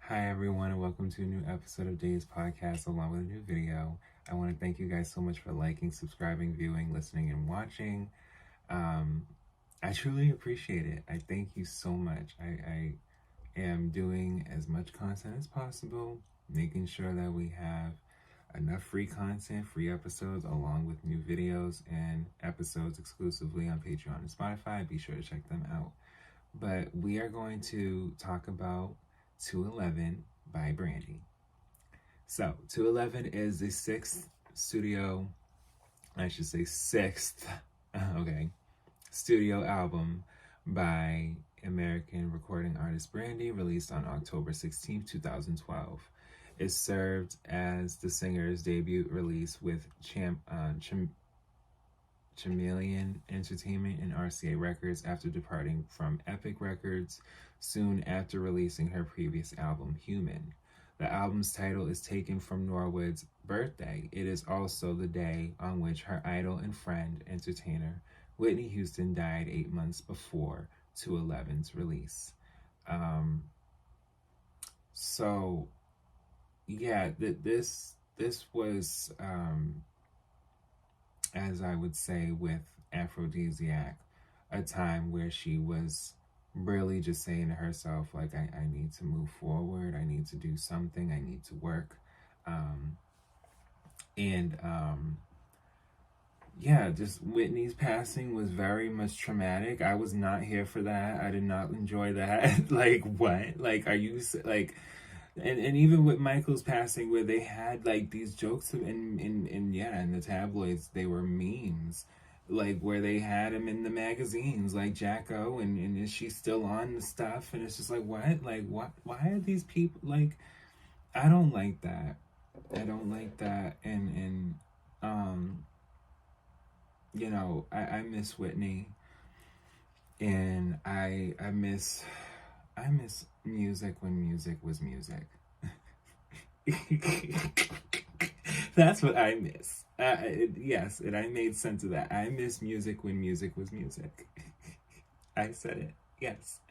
Hi everyone and welcome to a new episode of Days Podcast along with a new video. I want to thank you guys so much for liking, subscribing, viewing, listening, and watching. Um, I truly appreciate it. I thank you so much. I am doing as much content as possible, making sure that we have enough free content, free episodes, along with new videos and episodes exclusively on Patreon and Spotify. Be sure to check them out. But we are going to talk about 211 by Brandy. So, 211 is the sixth, okay, studio album by American recording artist Brandy, released on October 16th, 2012. It served as the singer's debut release with Chameleon Entertainment and RCA Records after departing from Epic Records soon after releasing her previous album, Human. The album's title is taken from Norwood's birthday. It is also the day on which her idol and friend, entertainer Whitney Houston, died 8 months before 211's release. So, yeah, this was as I would say with Aphrodisiac, a time where she was really just saying to herself, like, I need to move forward, I need to do something, I need to work. And yeah, just Whitney's passing was very much traumatic. I was not here for that. I did not enjoy that. Like, what? Like, are you, like, and even with Michael's passing, where they had like these jokes in the tabloids, they were memes, like where they had him in the magazines, like Jacko, and is she still on the stuff? And it's just like, what? Like, what? Why are these people like? I don't like that. I don't like that. And I miss Whitney, and I miss music when music was music. That's what I miss. Yes, and I made sense of that. I miss music when music was music. I said it. Yes.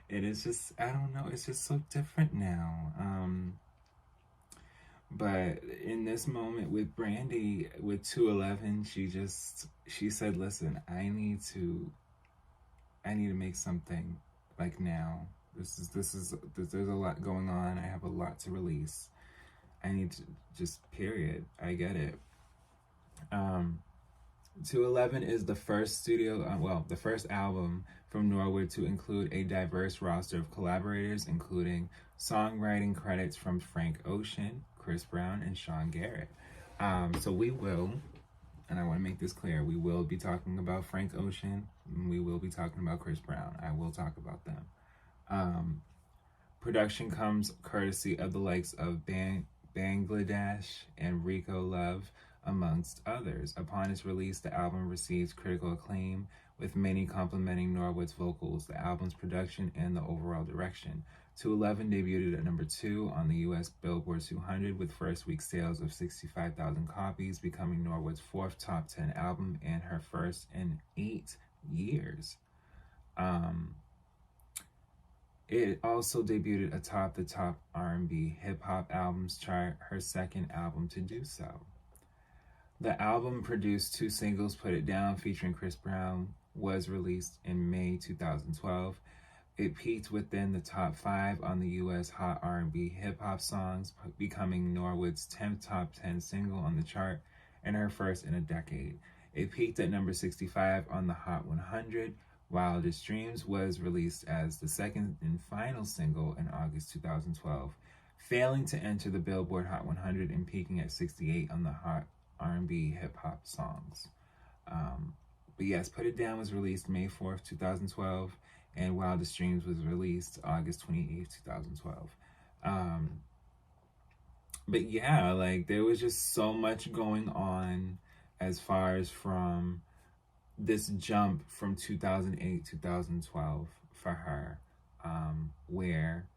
And it's just, I don't know, it's just so different now. But in this moment with Brandy, with 211, she said, listen, I need to make something like now. There's a lot going on. I have a lot to release. I need to just, period. I get it. 211 is the first the first album from Norwood to include a diverse roster of collaborators, including songwriting credits from Frank Ocean, Chris Brown, and Sean Garrett. So we will, and I want to make this clear, we will be talking about Frank Ocean, and we will be talking about Chris Brown. I will talk about them. Production comes courtesy of the likes of Bangladesh and Rico Love, amongst others. Upon its release, the album received critical acclaim, with many complimenting Norwood's vocals, the album's production, and the overall direction. 211 debuted at number 2 on the US Billboard 200 with first week sales of 65,000 copies, becoming Norwood's fourth top 10 album and her first in 8 years. It also debuted atop the top R&B hip-hop albums chart, her second album to do so. The album produced 2 singles. Put It Down, featuring Chris Brown, was released in May 2012. It peaked within the top 5 on the US Hot R&B Hip-Hop Songs, becoming Norwood's 10th top 10 single on the chart and her first in a decade. It peaked at number 65 on the Hot 100. Wildest Dreams was released as the second and final single in August 2012, failing to enter the Billboard Hot 100 and peaking at 68 on the Hot R&B hip-hop songs. But yes, Put It Down was released May 4th, 2012, and Wildest Dreams was released August 28th, 2012. But yeah, like, there was just so much going on as far as from this jump from 2008, 2012 for her, where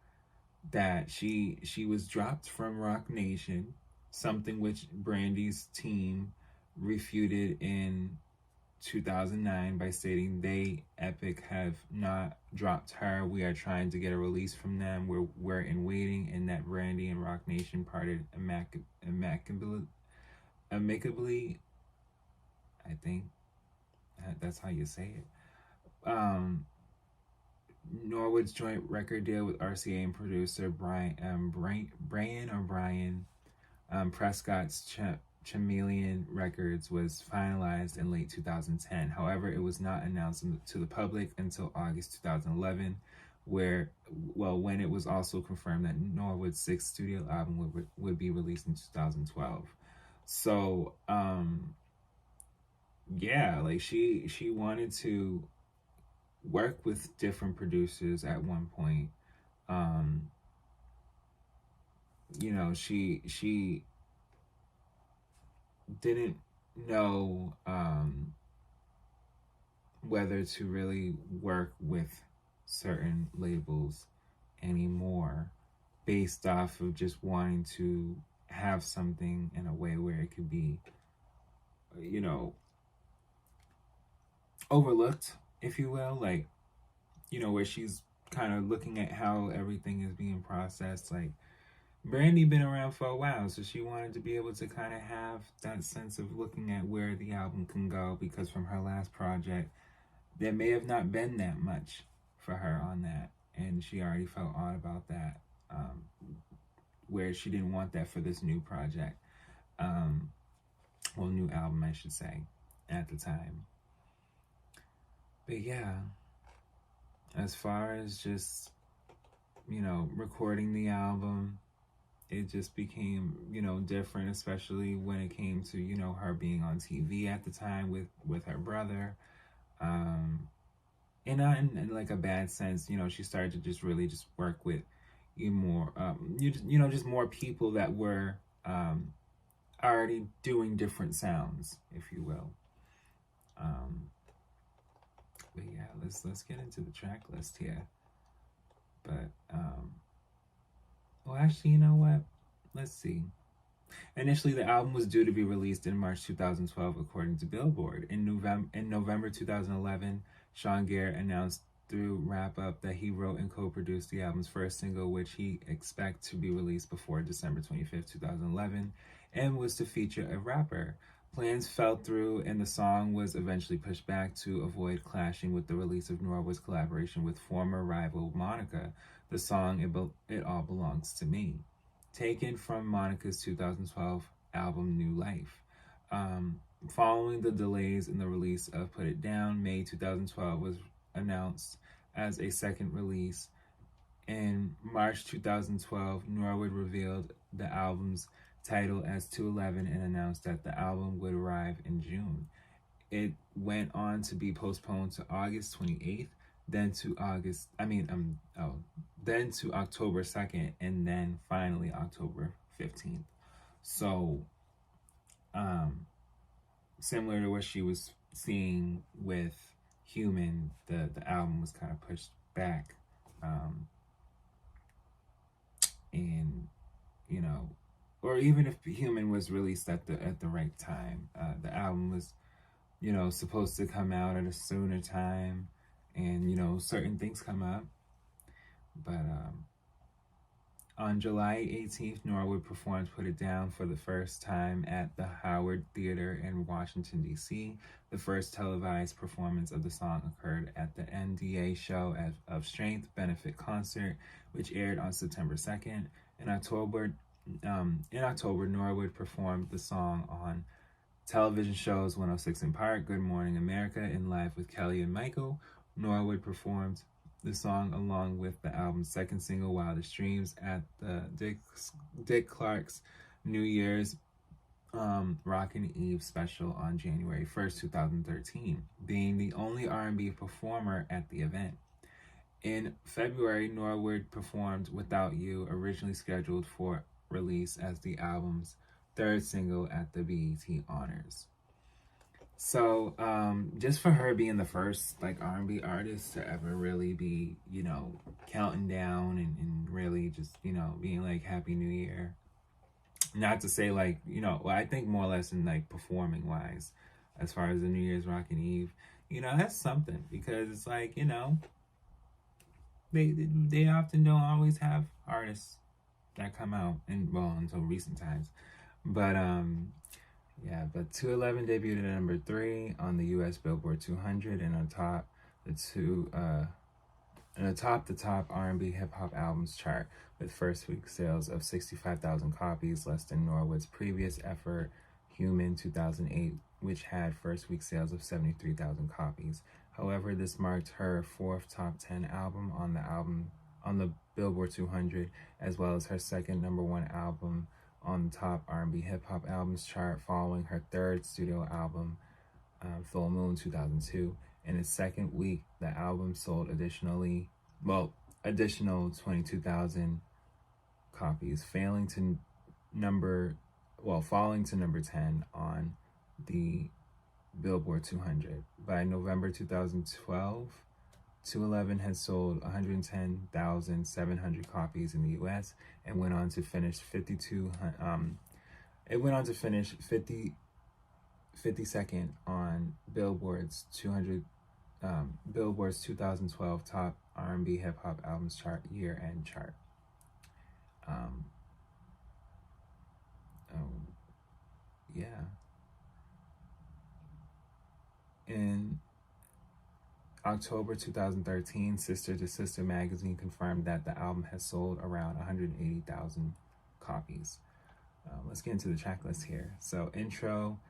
that she was dropped from Rock Nation, something which Brandy's team refuted in 2009 by stating they, Epic, have not dropped her. We are trying to get a release from them. We're in waiting, and that Brandy and Rock Nation parted amicably. I think that's how you say it. Norwood's joint record deal with RCA and producer Brian Prescott's Chameleon Records was finalized in late 2010. However, it was not announced to the public until August 2011, when it was also confirmed that Norwood's sixth studio album would be released in 2012. So, yeah, like she wanted to work with different producers at one point. She didn't know whether to really work with certain labels anymore, based off of just wanting to have something in a way where it could be, overlooked, if you will, like, where she's kind of looking at how everything is being processed. Like, Brandy been around for a while, so she wanted to be able to kind of have that sense of looking at where the album can go, because from her last project, there may have not been that much for her on that, and she already felt odd about that, where she didn't want that for this new project, new album, I should say, at the time. But yeah, as far as just, recording the album, it just became, different, especially when it came to, her being on TV at the time with her brother. And not in like a bad sense, she started to just really just work with more, just more people that were already doing different sounds, if you will. But yeah, let's get into the track list here. But well, actually, you know what? Let's see. Initially, the album was due to be released in March 2012, according to Billboard. In November 2011, Sean Garrett announced through Wrap Up that he wrote and co-produced the album's first single, which he expects to be released before December 25th, 2011, and was to feature a rapper. Plans fell through, and the song was eventually pushed back to avoid clashing with the release of Norwood's collaboration with former rival Monica, the song It All Belongs to Me, taken from Monica's 2012 album New Life. Following the delays in the release of Put It Down, May 2012 was announced as a second release. In March 2012, Norwood revealed the album's title as 211 and announced that the album would arrive in June. It went on to be postponed to August 28th, then to October 2nd, and then finally October 15th. So, similar to what she was seeing with Human, the album was kind of pushed back, and or even if Human was released at the right time, the album was supposed to come out at a sooner time, and certain things come up. But on July 18th, Norwood performed Put It Down for the first time at the Howard Theater in Washington, D.C. The first televised performance of the song occurred at the NDA Show of Strength benefit concert, which aired on September 2nd. In October, Norwood performed the song on television shows 106 in Park, Good Morning America, and Live with Kelly and Michael. Norwood performed the song along with the album's second single, Wildest Dreams, at the Dick Clark's New Year's Rockin' Eve special on January 1st, 2013, being the only R&B performer at the event. In February, Norwood performed Without You, originally scheduled for release as the album's third single at the BET Honors. So, just for her being the first R&B artist to ever really be, counting down and really just, being like Happy New Year. Not to say I think more or less in performing wise, as far as the New Year's Rockin' Eve. That's something, because it's like, they often don't always have artists that come out, and well, until recent times. But yeah, but 211 debuted at number 3 on the U.S. Billboard 200, and on top the top R&B hip hop albums chart, with first week sales of 65,000 copies, less than Norwood's previous effort, Human 2008, which had first week sales of 73,000 copies. However, this marked her 4th top 10 album on the Billboard 200, as well as her second number 1 album on the top R&B hip hop albums chart, following her 3rd studio album, Full Moon 2002. In its second week, the album sold additional 22,000 copies, falling to number 10 on the Billboard 200. By November 2012, 211 had sold 110,700 copies in the U.S. and went on to finish 52nd on Billboard's 2012 top R&B hip hop albums chart year-end chart. Yeah. In October 2013, Sister to Sister magazine confirmed that the album has sold around 180,000 copies. Let's get into the track list here. So, intro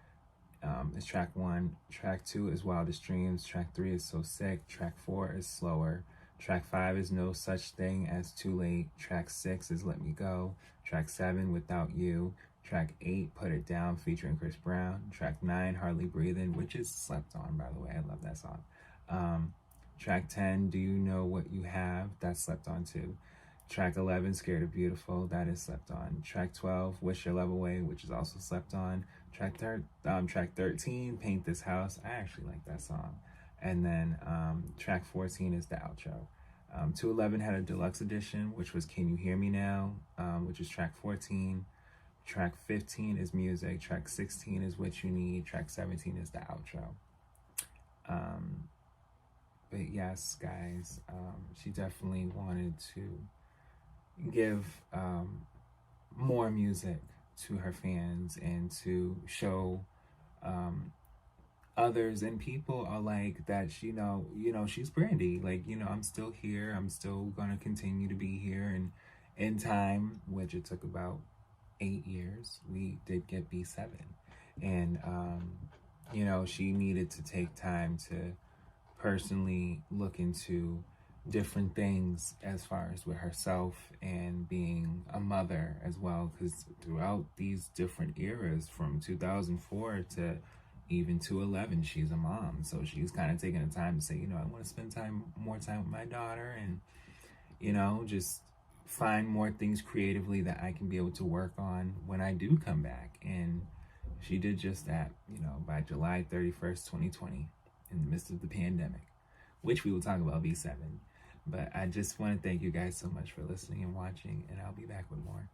is track 1. Track 2 is Wildest Dreams. Track 3 is So Sick. Track 4 is Slower. Track 5 is No Such Thing as Too Late. Track 6 is Let Me Go. Track 7, Without You. Track 8, Put It Down, featuring Chris Brown. Track 9, Hardly Breathing, which is slept on, by the way. I love that song. Track 10, Do You Know What You Have? That's slept on too. Track 11, Scared of Beautiful, that is slept on. Track 12, Wish Your Love Away, which is also slept on. Track 13, Paint This House. I actually like that song. And then track 14 is the outro. 211 had a deluxe edition, which was Can You Hear Me Now, which is track 14. Track 15 is Music. Track 16 is What You Need. Track 17 is the outro. But yes, guys, she definitely wanted to give more music to her fans and to show others and people alike that she's Brandy. Like, I'm still here. I'm still gonna continue to be here, and in time, which it took about 8 years, we did get B7, and she needed to take time to personally look into different things as far as with herself and being a mother as well, because throughout these different eras from 2004 to even 211, she's a mom. So she's kind of taking the time to say, I want to spend more time with my daughter, and just find more things creatively that I can be able to work on when I do come back. And she did just that, by July 31st, 2020, in the midst of the pandemic, which we will talk about B7. But I just want to thank you guys so much for listening and watching, and I'll be back with more.